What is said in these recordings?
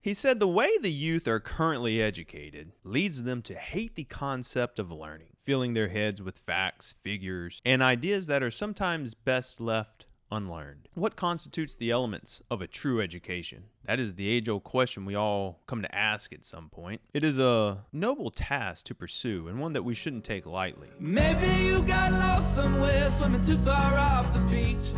He said the way the youth are currently educated leads them to hate the concept of learning, filling their heads with facts, figures, and ideas that are sometimes best left unlearned. What constitutes the elements of a true education? That is the age-old question we all come to ask at some point. It is a noble task to pursue and one that we shouldn't take lightly. Maybe you got lost somewhere, swimming too far off the beach.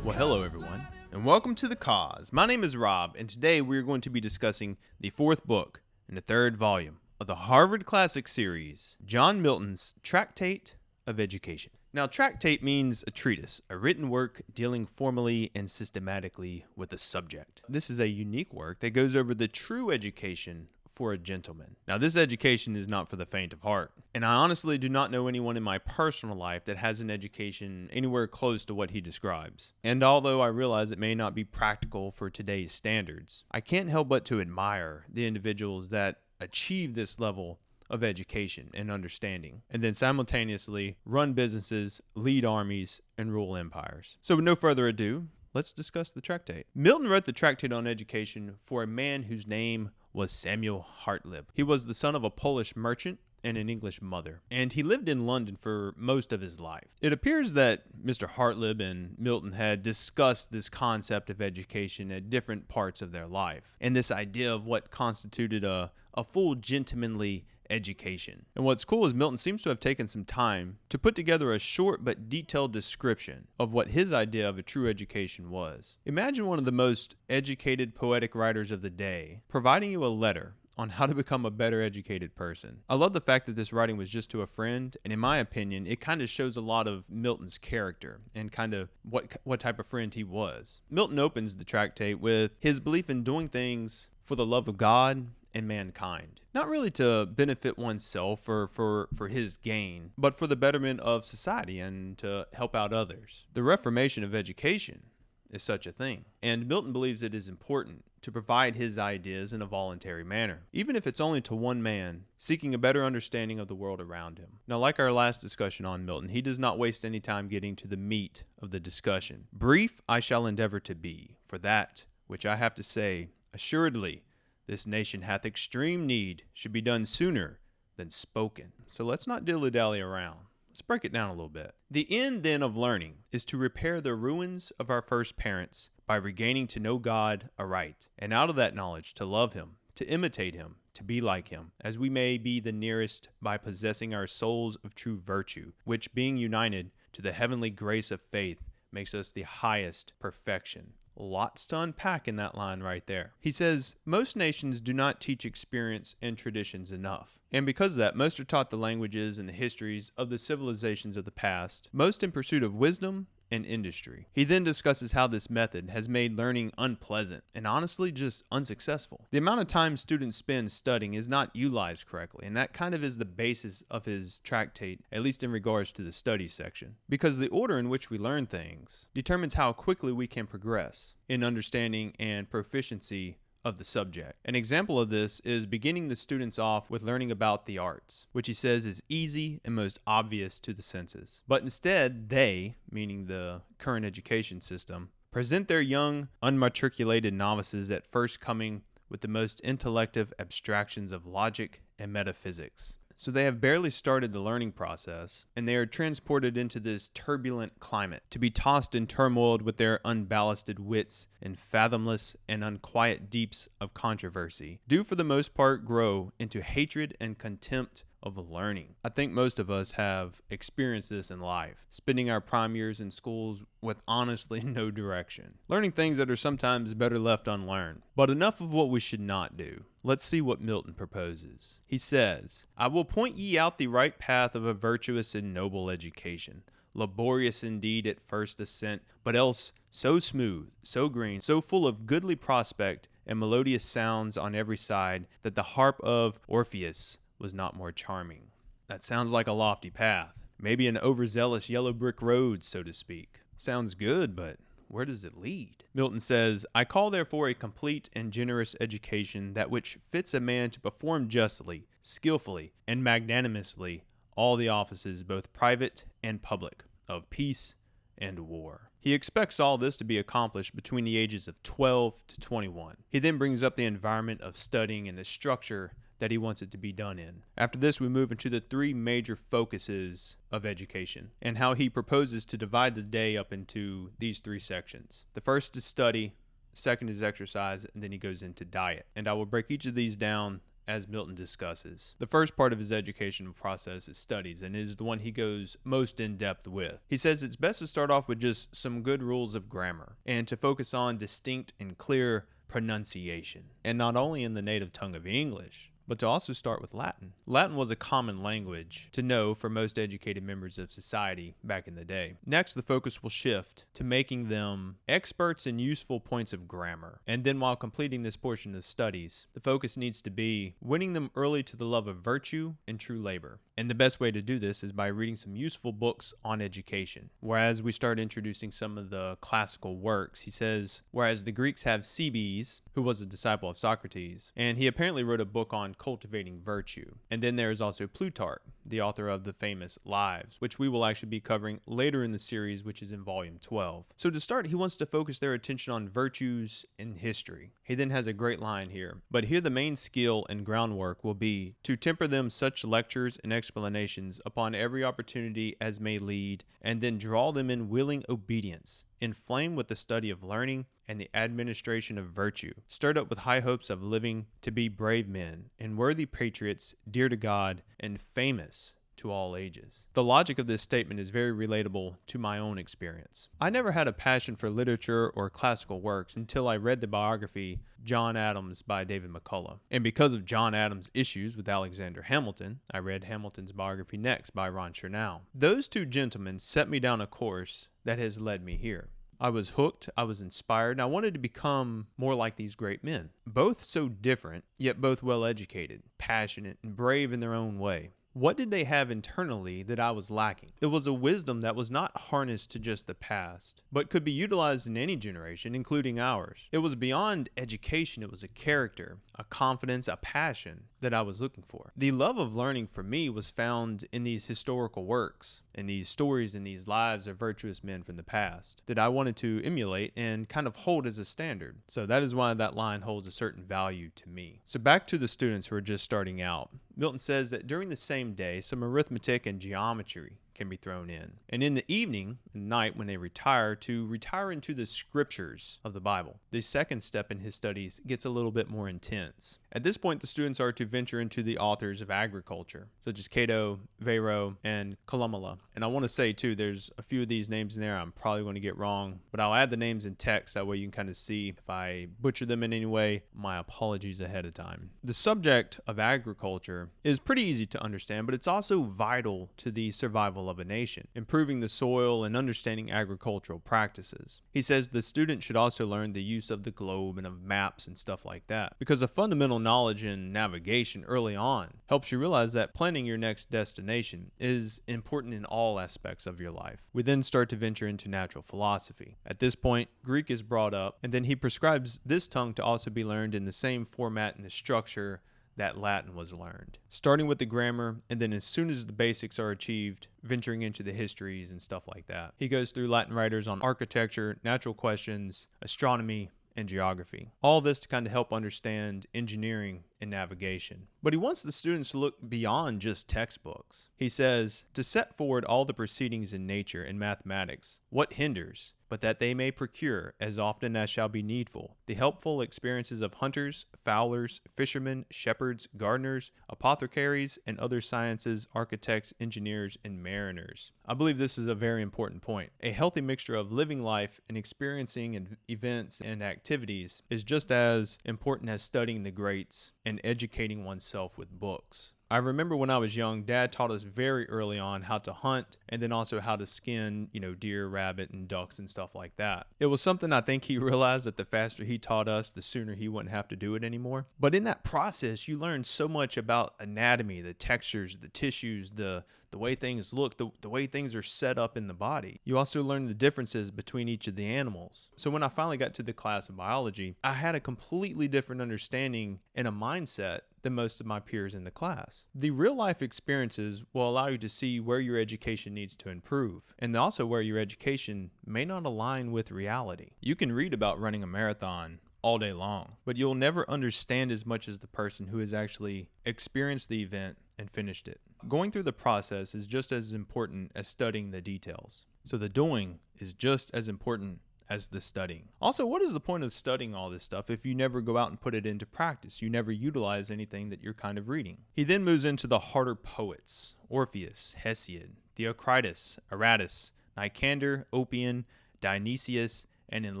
Well, hello everyone, and welcome to The Cause. My name is Rob, and today we're going to be discussing the fourth book in the third volume of the Harvard Classic series, John Milton's Tractate of Education. Now, tractate means a treatise, a written work dealing formally and systematically with a subject. This is a unique work that goes over the true education for a gentleman. Now, this education is not for the faint of heart, and I honestly do not know anyone in my personal life that has an education anywhere close to what he describes. And although I realize it may not be practical for today's standards, I can't help but to admire the individuals that achieve this level of education and understanding, and then simultaneously run businesses, lead armies, and rule empires. So with no further ado, let's discuss the tractate. Milton wrote the Tractate on Education for a man whose name was Samuel Hartlib. He was the son of a Polish merchant and an English mother, and he lived in London for most of his life. It appears that Mr. Hartlib and Milton had discussed this concept of education at different parts of their life, and this idea of what constituted a full gentlemanly education. And what's cool is Milton seems to have taken some time to put together a short but detailed description of what his idea of a true education was. Imagine one of the most educated poetic writers of the day providing you a letter on how to become a better educated person. I love the fact that this writing was just to a friend, and in my opinion, it kind of shows a lot of Milton's character and kind of what type of friend he was. Milton opens the tractate with his belief in doing things for the love of God and mankind. Not really to benefit oneself or for his gain, but for the betterment of society and to help out others. The reformation of education is such a thing, and Milton believes it is important to provide his ideas in a voluntary manner, even if it's only to one man seeking a better understanding of the world around him. Now, like our last discussion on Milton, he does not waste any time getting to the meat of the discussion. Brief I shall endeavor to be, for that which I have to say, assuredly, this nation hath extreme need should be done sooner than spoken. So let's not dilly-dally around. Let's break it down a little bit. The end, then, of learning is to repair the ruins of our first parents by regaining to know God aright, and out of that knowledge to love him, to imitate him, to be like him, as we may be the nearest by possessing our souls of true virtue, which being united to the heavenly grace of faith makes us the highest perfection. Lots to unpack in that line right there. He says, most nations do not teach experience and traditions enough. And because of that, most are taught the languages and the histories of the civilizations of the past, most in pursuit of wisdom and industry. He then discusses how this method has made learning unpleasant and honestly just unsuccessful. The amount of time students spend studying is not utilized correctly, and that kind of is the basis of his tractate, at least in regards to the study section. Because the order in which we learn things determines how quickly we can progress in understanding and proficiency of the subject. An example of this is beginning the students off with learning about the arts, which he says is easy and most obvious to the senses. But instead, they, meaning the current education system, present their young, unmatriculated novices at first coming with the most intellective abstractions of logic and metaphysics. So they have barely started the learning process, and they are transported into this turbulent climate to be tossed and turmoiled with their unballasted wits in fathomless and unquiet deeps of controversy, do for the most part grow into hatred and contempt of learning. I think most of us have experienced this in life, spending our prime years in schools with honestly no direction, learning things that are sometimes better left unlearned. But enough of what we should not do. Let's see what Milton proposes. He says, I will point ye out the right path of a virtuous and noble education, laborious indeed at first ascent, but else so smooth, so green, so full of goodly prospect and melodious sounds on every side, that the harp of Orpheus was not more charming. That sounds like a lofty path. Maybe an overzealous yellow brick road, so to speak. Sounds good, but where does it lead? Milton says, I call therefore a complete and generous education that which fits a man to perform justly, skillfully, and magnanimously all the offices, both private and public, of peace and war. He expects all this to be accomplished between the ages of 12 to 21. He then brings up the environment of studying and the structure that he wants it to be done in. After this, we move into the three major focuses of education and how he proposes to divide the day up into these three sections. The first is study, second is exercise, and then he goes into diet. And I will break each of these down as Milton discusses. The first part of his educational process is studies, and is the one he goes most in depth with. He says it's best to start off with just some good rules of grammar and to focus on distinct and clear pronunciation, and not only in the native tongue of English, but to also start with Latin. Latin was a common language to know for most educated members of society back in the day. Next, the focus will shift to making them experts in useful points of grammar. And then while completing this portion of studies, the focus needs to be winning them early to the love of virtue and true labor. And the best way to do this is by reading some useful books on education. Whereas we start introducing some of the classical works, he says, whereas the Greeks have Cebes, who was a disciple of Socrates, and he apparently wrote a book on cultivating virtue. And then there is also Plutarch, the author of the famous Lives, which we will actually be covering later in the series, which is in volume 12. So to start, he wants to focus their attention on virtues in history. He then has a great line here. But here the main skill and groundwork will be to temper them such lectures and explanations upon every opportunity as may lead, and then draw them in willing obedience, inflamed with the study of learning and the administration of virtue, stirred up with high hopes of living to be brave men and worthy patriots, dear to God and famous to all ages. The logic of this statement is very relatable to my own experience. I never had a passion for literature or classical works until I read the biography John Adams by David McCullough. And because of John Adams' issues with Alexander Hamilton, I read Hamilton's biography next by Ron Chernow. Those two gentlemen set me down a course that has led me here. I was hooked, I was inspired, and I wanted to become more like these great men. Both so different, yet both well educated, passionate, and brave in their own way. What did they have internally that I was lacking? It was a wisdom that was not harnessed to just the past, but could be utilized in any generation, including ours. It was beyond education, it was a character, a confidence, a passion that I was looking for. The love of learning for me was found in these historical works, in these stories, in these lives of virtuous men from the past that I wanted to emulate and kind of hold as a standard. So that is why that line holds a certain value to me. So back to the students who are just starting out. Milton says that during the same day, some arithmetic and geometry can be thrown in. And in the evening and night when they retire, to retire into the scriptures of the Bible. The second step in his studies gets a little bit more intense. At this point, the students are to venture into the authors of agriculture, such as Cato, Varro, and Columella. And I want to say, too, there's a few of these names in there I'm probably going to get wrong, but I'll add the names in text. That way you can kind of see if I butcher them in any way. My apologies ahead of time. The subject of agriculture is pretty easy to understand, but it's also vital to the survival of a nation, improving the soil and understanding agricultural practices. He says the student should also learn the use of the globe and of maps and stuff like that, because a fundamental knowledge in navigation early on helps you realize that planning your next destination is important in all aspects of your life. We then start to venture into natural philosophy. At this point, Greek is brought up, and then he prescribes this tongue to also be learned in the same format and the structure that Latin was learned, starting with the grammar, and then as soon as the basics are achieved, venturing into the histories and stuff like that. He goes through Latin writers on architecture, natural questions, astronomy, and geography. All this to kind of help understand engineering and navigation. But he wants the students to look beyond just textbooks. He says, to set forward all the proceedings in nature and mathematics, what hinders, but that they may procure, as often as shall be needful, the helpful experiences of hunters, fowlers, fishermen, shepherds, gardeners, apothecaries, and other sciences, architects, engineers, and mariners. I believe this is a very important point. A healthy mixture of living life and experiencing events and activities is just as important as studying the greats and educating oneself with books. I remember when I was young, Dad taught us very early on how to hunt and then also how to skin, deer, rabbit, and ducks and stuff like that. It was something I think he realized that the faster he taught us, the sooner he wouldn't have to do it anymore. But in that process, you learn so much about anatomy, the textures, the tissues, the the way things look, the way things are set up in the body. You also learn the differences between each of the animals. So when I finally got to the class of biology, I had a completely different understanding and a mindset than most of my peers in the class. The real life experiences will allow you to see where your education needs to improve, and also where your education may not align with reality. You can read about running a marathon all day long, but you'll never understand as much as the person who has actually experienced the event and finished it. Going through the process is just as important as studying the details. So the doing is just as important as the studying. Also, what is the point of studying all this stuff if you never go out and put it into practice? You never utilize anything that you're kind of reading. He then moves into the harder poets: Orpheus, Hesiod, Theocritus, Aratus, Nicander, Oppian, Dionysius, and in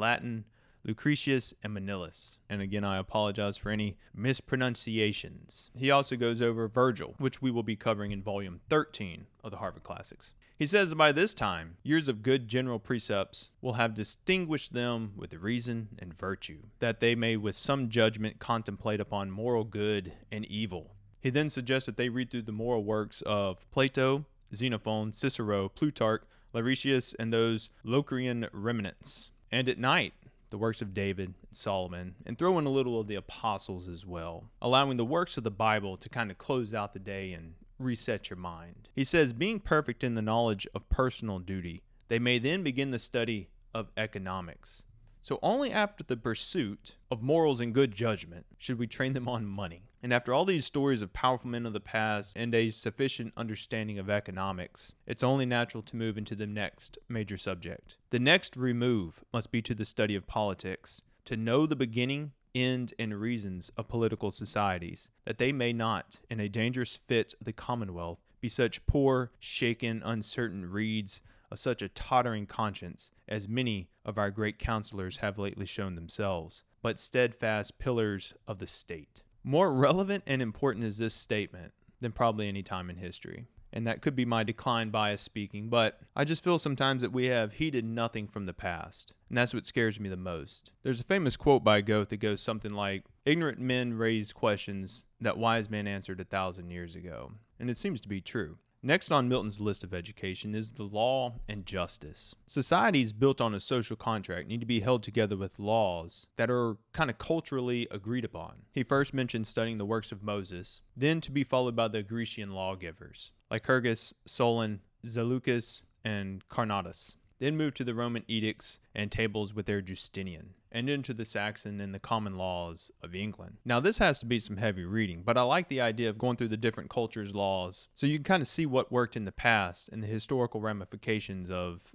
Latin, Lucretius and Manilius. And again, I apologize for any mispronunciations. He also goes over Virgil, which we will be covering in volume 13 of the Harvard Classics. He says by this time, years of good general precepts will have distinguished them with reason and virtue, that they may with some judgment contemplate upon moral good and evil. He then suggests that they read through the moral works of Plato, Xenophon, Cicero, Plutarch, Laurentius, and those Locrian remnants. And at night, the works of David and Solomon, and throw in a little of the apostles as well, allowing the works of the Bible to kind of close out the day and reset your mind. He says, being perfect in the knowledge of personal duty, they may then begin the study of economics. So only after the pursuit of morals and good judgment should we train them on money. And after all these stories of powerful men of the past and a sufficient understanding of economics, it's only natural to move into the next major subject. The next remove must be to the study of politics, to know the beginning, end, and reasons of political societies, that they may not, in a dangerous fit of the commonwealth, be such poor, shaken, uncertain reeds of such a tottering conscience as many of our great counselors have lately shown themselves, but steadfast pillars of the state. More relevant and important is this statement than probably any time in history. And that could be my decline bias speaking, but I just feel sometimes that we have heeded nothing from the past. And that's what scares me the most. There's a famous quote by Goethe that goes something like, "Ignorant men raise questions that wise men answered 1,000 years ago." And it seems to be true. Next on Milton's list of education is the law and justice. Societies built on a social contract need to be held together with laws that are kind of culturally agreed upon. He first mentioned studying the works of Moses, then to be followed by the Grecian lawgivers, Lycurgus, Solon, Zaleucus, and Carnatus. Then moved to the Roman edicts and tables with their Justinian, and into the Saxon and the common laws of England. Now this has to be some heavy reading, but I like the idea of going through the different cultures' laws so you can kind of see what worked in the past and the historical ramifications of,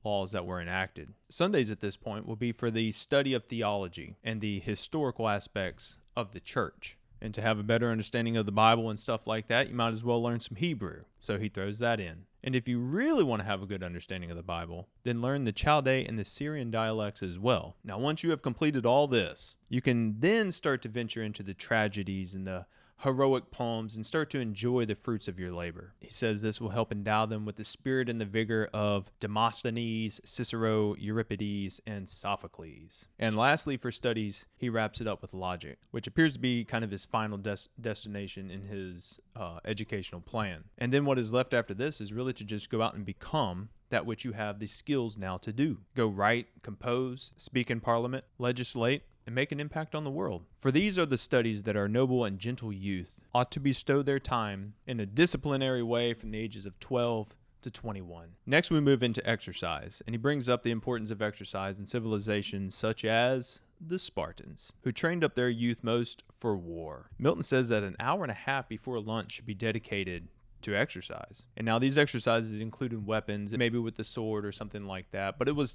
laws that were enacted. Sundays at this point will be for the study of theology and the historical aspects of the church. And to have a better understanding of the Bible and stuff like that, you might as well learn some Hebrew. So he throws that in. And if you really want to have a good understanding of the Bible, then learn the Chaldee and the Syrian dialects as well. Now, once you have completed all this, you can then start to venture into the tragedies and the heroic poems and start to enjoy the fruits of your labor. He says this will help endow them with the spirit and the vigor of Demosthenes, Cicero, Euripides, and Sophocles. And lastly, for studies, he wraps it up with logic, which appears to be kind of his final destination in his educational plan. And then what is left after this is really to just go out and become that which you have the skills now to do. Go write, compose, speak in parliament, legislate, and make an impact on the world. For these are the studies that our noble and gentle youth ought to bestow their time in a disciplinary way from the ages of 12 to 21. Next, we move into exercise, and he brings up the importance of exercise in civilizations such as the Spartans, who trained up their youth most for war. Milton says that an hour and a half before lunch should be dedicated to exercise. And now these exercises included weapons, maybe with the sword or something like that, but it was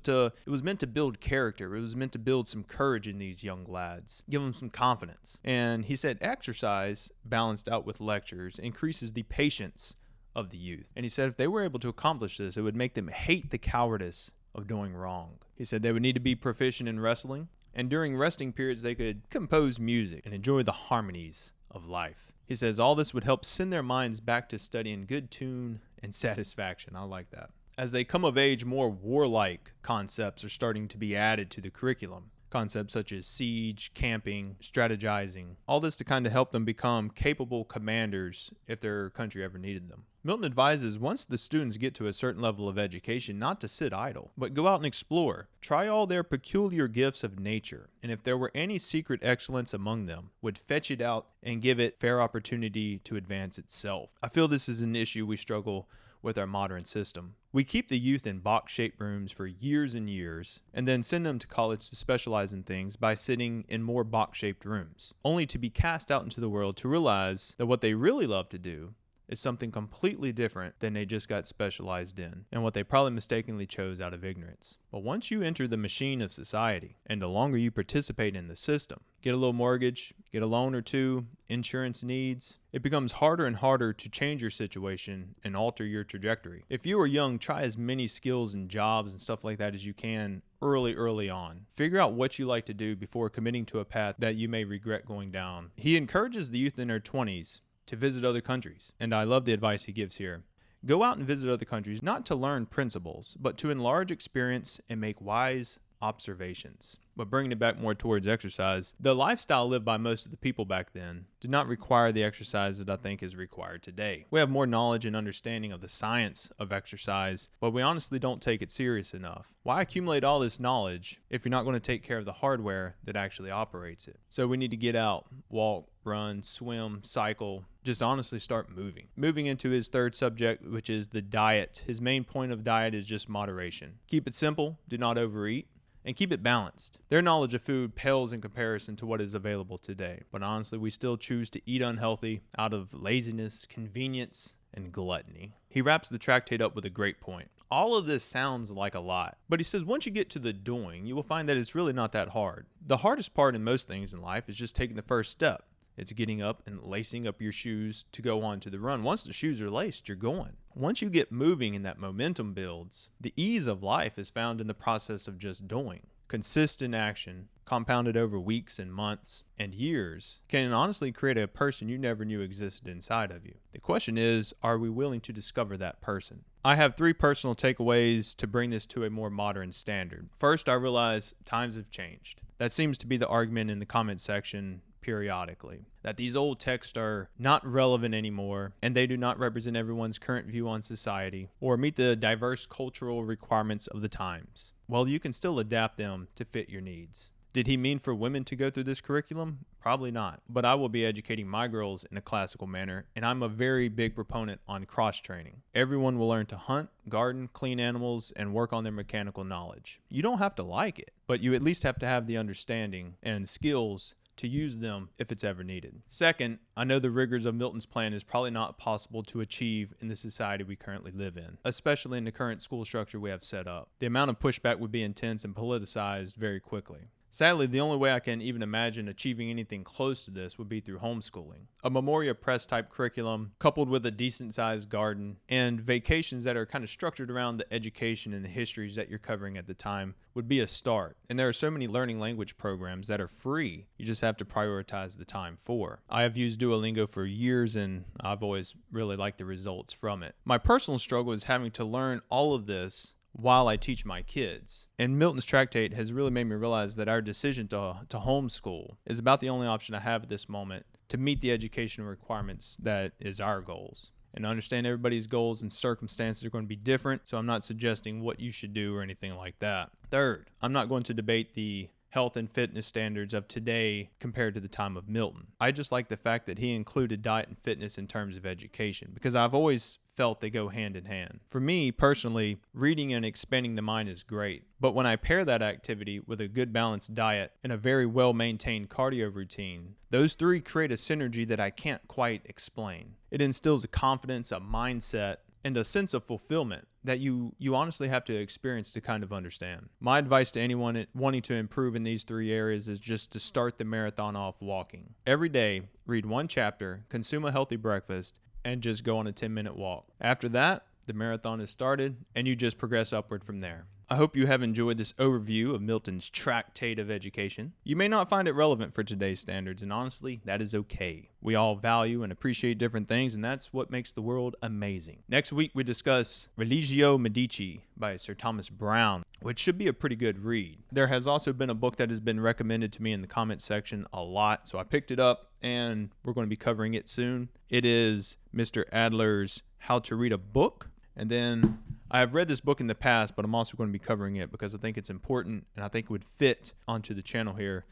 meant to build character. It was meant to build some courage in these young lads, give them some confidence. And he said exercise balanced out with lectures increases the patience of the youth. And he said if they were able to accomplish this, it would make them hate the cowardice of doing wrong. He said they would need to be proficient in wrestling, and during resting periods they could compose music and enjoy the harmonies of life. He says all this would help send their minds back to studying good tune and satisfaction. I like that. As they come of age, more warlike concepts are starting to be added to the curriculum. Concepts such as siege, camping, strategizing, all this to kind of help them become capable commanders if their country ever needed them. Milton advises once the students get to a certain level of education not to sit idle, but go out and explore. Try all their peculiar gifts of nature, and if there were any secret excellence among them, would fetch it out and give it fair opportunity to advance itself. I feel this is an issue we struggle with our modern system. We keep the youth in box-shaped rooms for years and years, and then send them to college to specialize in things by sitting in more box-shaped rooms, only to be cast out into the world to realize that what they really love to do is something completely different than they just got specialized in, and what they probably mistakenly chose out of ignorance. But once you enter the machine of society, and the longer you participate in the system, get a little mortgage, get a loan or two, insurance needs, it becomes harder and harder to change your situation and alter your trajectory. If you are young, try as many skills and jobs and stuff like that as you can early on. Figure out what you like to do before committing to a path that you may regret going down. He encourages the youth in their 20s to visit other countries, and I love the advice he gives here. Go out and visit other countries, not to learn principles, but to enlarge experience and make wise observations. But bringing it back more towards exercise, the lifestyle lived by most of the people back then did not require the exercise that I think is required today. We have more knowledge and understanding of the science of exercise, but we honestly don't take it serious enough. Why accumulate all this knowledge if you're not going to take care of the hardware that actually operates it? So we need to get out, walk, run, swim, cycle, just honestly start moving. Moving into his third subject, which is the diet. His main point of diet is just moderation. Keep it simple, do not overeat, and keep it balanced. Their knowledge of food pales in comparison to what is available today, but honestly, we still choose to eat unhealthy out of laziness, convenience, and gluttony. He wraps the tractate up with a great point. All of this sounds like a lot, but he says once you get to the doing, you will find that it's really not that hard. The hardest part in most things in life is just taking the first step. It's getting up and lacing up your shoes to go on to the run. Once the shoes are laced, you're going. Once you get moving and that momentum builds, the ease of life is found in the process of just doing. Consistent action, compounded over weeks and months and years, can honestly create a person you never knew existed inside of you. The question is, are we willing to discover that person? I have 3 personal takeaways to bring this to a more modern standard. First, I realize times have changed. That seems to be the argument in the comment section periodically, that these old texts are not relevant anymore and they do not represent everyone's current view on society or meet the diverse cultural requirements of the times. Well, you can still adapt them to fit your needs. Did he mean for women to go through this curriculum? Probably not, but I will be educating my girls in a classical manner, and I'm a very big proponent on cross-training. Everyone will learn to hunt, garden, clean animals, and work on their mechanical knowledge. You don't have to like it, but you at least have to have the understanding and skills to use them if it's ever needed. Second, I know the rigors of Milton's plan is probably not possible to achieve in the society we currently live in, especially in the current school structure we have set up. The amount of pushback would be intense and politicized very quickly. Sadly, the only way I can even imagine achieving anything close to this would be through homeschooling. A Memoria Press type curriculum coupled with a decent sized garden and vacations that are kind of structured around the education and the histories that you're covering at the time would be a start. And there are so many learning language programs that are free. You just have to prioritize the time for. I have used Duolingo for years and I've always really liked the results from it. My personal struggle is having to learn all of this while I teach my kids. And Milton's Tractate has really made me realize that our decision to homeschool is about the only option I have at this moment to meet the educational requirements that is our goals. And I understand everybody's goals and circumstances are going to be different, so I'm not suggesting what you should do or anything like that. Third, I'm not going to debate the health and fitness standards of today compared to the time of Milton. I just like the fact that he included diet and fitness in terms of education, because I've always felt they go hand in hand. For me personally, reading and expanding the mind is great, but when I pair that activity with a good balanced diet and a very well-maintained cardio routine, those 3 create a synergy that I can't quite explain. It instills a confidence, a mindset, and a sense of fulfillment that you honestly have to experience to kind of understand. My advice to anyone wanting to improve in these 3 areas is just to start the marathon off walking. Every day, read 1 chapter, consume a healthy breakfast, and just go on a 10-minute walk. After that, the marathon is started, and you just progress upward from there. I hope you have enjoyed this overview of Milton's Tractate of Education. You may not find it relevant for today's standards, and honestly, that is okay. We all value and appreciate different things, and that's what makes the world amazing. Next week, we discuss Religio Medici by Sir Thomas Browne, which should be a pretty good read. There has also been a book that has been recommended to me in the comment section a lot, so I picked it up, and we're going to be covering it soon. It is Mr. Adler's How to Read a Book, and then I have read this book in the past, but I'm also going to be covering it because I think it's important and I think it would fit onto the channel here.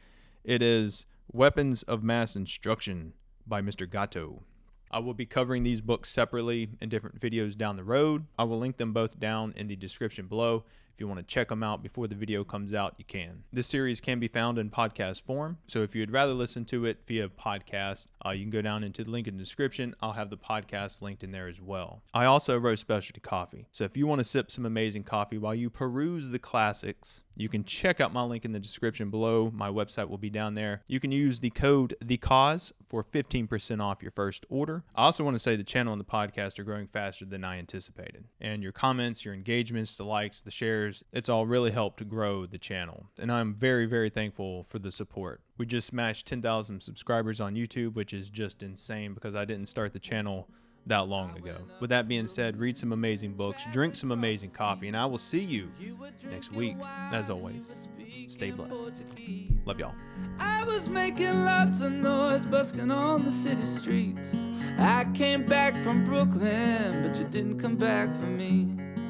It is Weapons of Mass Instruction by Mr. Gatto. I will be covering these books separately in different videos down the road. I will link them both down in the description below. If you want to check them out before the video comes out, you can. This series can be found in podcast form, so if you'd rather listen to it via podcast, you can go down into the link in the description. I'll have the podcast linked in there as well. I also roast specialty coffee, so if you want to sip some amazing coffee while you peruse the classics, you can check out my link in the description below. My website will be down there. You can use the code THECAUSE for 15% off your first order. I also want to say the channel and the podcast are growing faster than I anticipated, and your comments, your engagements, the likes, the shares, it's all really helped to grow the channel, and I'm very, very thankful for the support. We just smashed 10,000 subscribers on YouTube, which is just insane because I didn't start the channel that long ago. With that being said, read some amazing books, drink some amazing coffee, and I will see you next week. As always, stay blessed. Love y'all. I was making lots of noise, busking on the city streets. I came back from Brooklyn, but you didn't come back for me.